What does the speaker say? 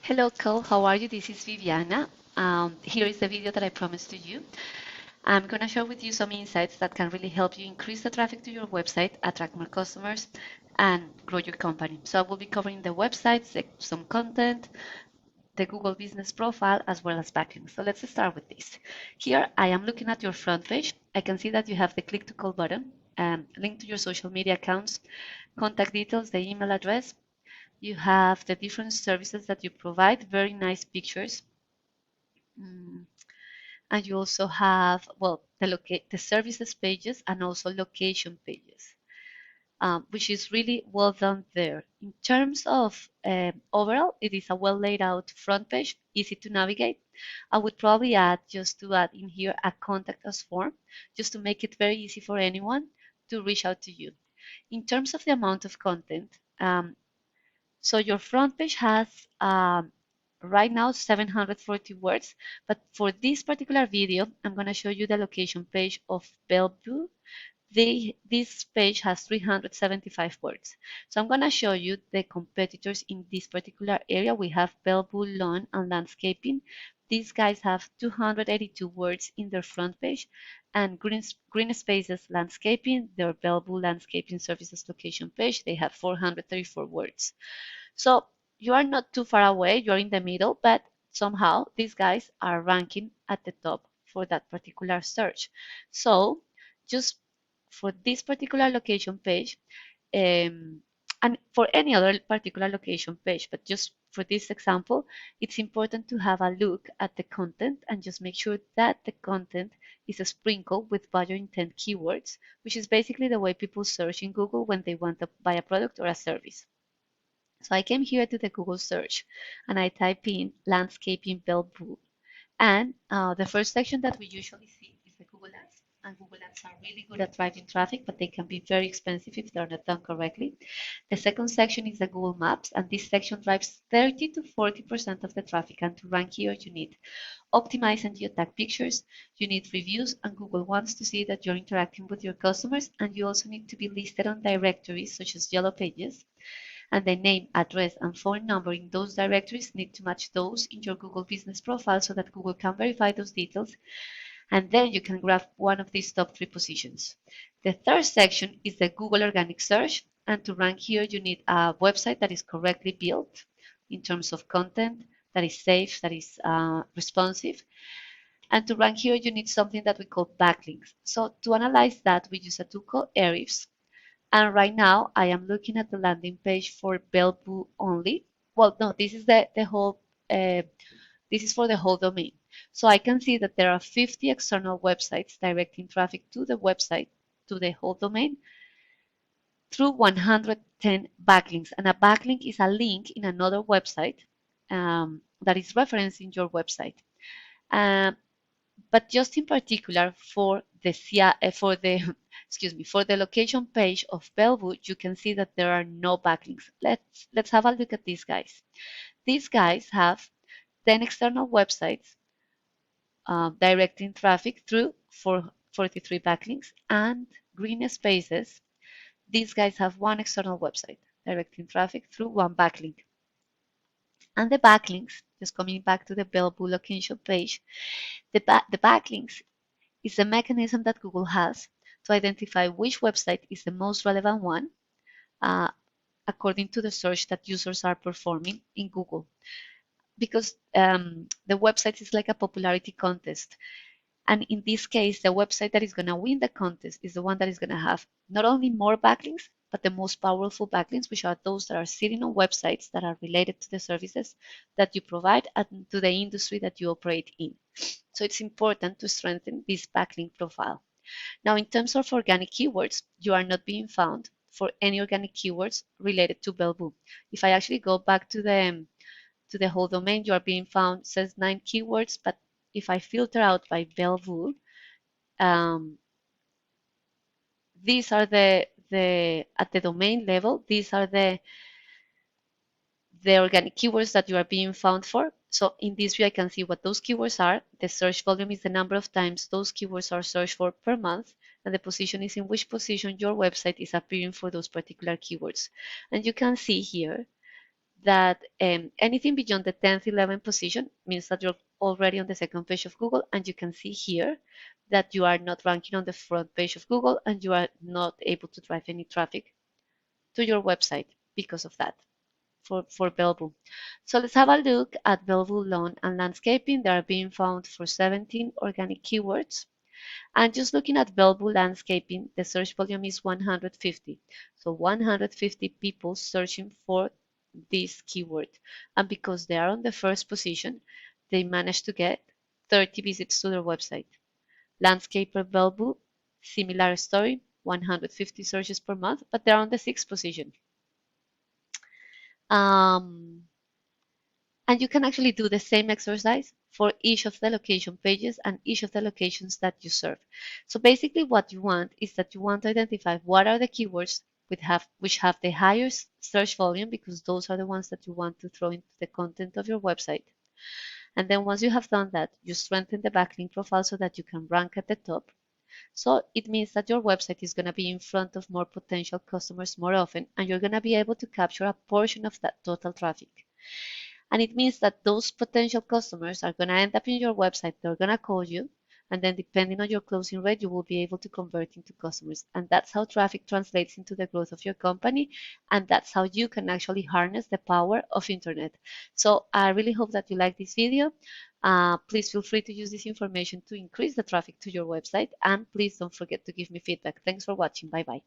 Hello, Cole. How are you? This is Viviana. Here is the video that I promised to you. I'm going to share with you some insights that can really help you increase the traffic to your website, attract more customers, and grow your company. So I will be covering the websites, some content, the Google Business Profile, as well as backlinks. So let's start with this. Here I am looking at your front page. I can see that you have the click to call button, link to your social media accounts, contact details, the email address. You have the different services that you provide, very nice pictures. And you also have, well, the services pages and also location pages, which is really well done there. In terms of overall, it is a well laid out front page, easy to navigate. I would probably just to add in here a contact us form, just to make it very easy for anyone to reach out to you. In terms of the amount of content, so your front page has right now 740 words, but for this particular video, I'm going to show you the location page of Bellevue. This page has 375 words. So I'm going to show you the competitors in this particular area. We have Bellevue Lawn and Landscaping. These guys have 282 words in their front page, and Green Spaces Landscaping, their Bellevue Landscaping Services location page, they have 434 words. So you are not too far away, you're in the middle, but somehow these guys are ranking at the top for that particular search. So just for this particular location page, and for any other particular location page, but just for this example, it's important to have a look at the content and just make sure that the content is sprinkled with buyer intent keywords, which is basically the way people search in Google when they want to buy a product or a service. So I came here to the Google search and I type in landscaping Bellevue. And the first section that we usually see is the Google Ads. And Google Ads are really good at driving traffic, but they can be very expensive if they're not done correctly. The second section is the Google Maps, and this section drives 30 to 40% of the traffic. And to rank here, you need optimize and geotag pictures, you need reviews, and Google wants to see that you're interacting with your customers, and you also need to be listed on directories such as Yellow Pages. And the name, address, and phone number in those directories need to match those in your Google Business Profile so that Google can verify those details. And then you can grab one of these top 3 positions. The third section is the Google Organic Search. And to rank here, you need a website that is correctly built in terms of content, that is safe, that is responsive. And to rank here, you need something that we call backlinks. So to analyze that, we use a tool called Ahrefs. And right now I am looking at the landing page for Bellevue only. Well, no, this is the whole, this is for the whole domain. So I can see that there are 50 external websites directing traffic to the website, to the whole domain, through 110 backlinks. And a backlink is a link in another website that is referencing your website. But just in particular for the for the location page of Bellevue, you can see that there are no backlinks. Let's have a look at these guys. These guys have 10 external websites directing traffic through 43 backlinks, and Green Spaces, these guys have one external website directing traffic through one backlink. And the backlinks, just coming back to the Bellevue location page, the backlinks is a mechanism that Google has to identify which website is the most relevant one according to the search that users are performing in Google. Because the website is like a popularity contest. And in this case, the website that is going to win the contest is the one that is going to have not only more backlinks, but the most powerful backlinks, which are those that are sitting on websites that are related to the services that you provide and to the industry that you operate in. So it's important to strengthen this backlink profile. Now, in terms of organic keywords, you are not being found for any organic keywords related to Bellevue. If I actually go back to the whole domain, you are being found, says 9 keywords, but if I filter out by Bellevue, these are at the domain level, these are the organic keywords that you are being found for. So in this view, I can see what those keywords are. The search volume is the number of times those keywords are searched for per month, and the position is in which position your website is appearing for those particular keywords. And you can see here that anything beyond the 10th, 11th position means that you're already on the second page of Google, and you can see here that you are not ranking on the front page of Google and you are not able to drive any traffic to your website because of that for Bellevue. So let's have a look at Bellevue lawn and landscaping. They are being found for 17 organic keywords. And just looking at Bellevue landscaping, the search volume is 150. So 150 people searching for this keyword. And because they are on the first position, they managed to get 30 visits to their website. Landscaper Bellevue, similar story, 150 searches per month, but they're on the sixth position. Um, and you can actually do the same exercise for each of the location pages and each of the locations that you serve. So basically what you want is that you want to identify what are the keywords which have the highest search volume, because those are the ones that you want to throw into the content of your website. And then once you have done that, you strengthen the backlink profile so that you can rank at the top. So it means that your website is going to be in front of more potential customers more often, and you're going to be able to capture a portion of that total traffic. And it means that those potential customers are going to end up in your website. They're going to call you. And then depending on your closing rate, you will be able to convert into customers. And that's how traffic translates into the growth of your company. And that's how you can actually harness the power of internet. So I really hope that you like this video. Please feel free to use this information to increase the traffic to your website. And please don't forget to give me feedback. Thanks for watching. Bye bye.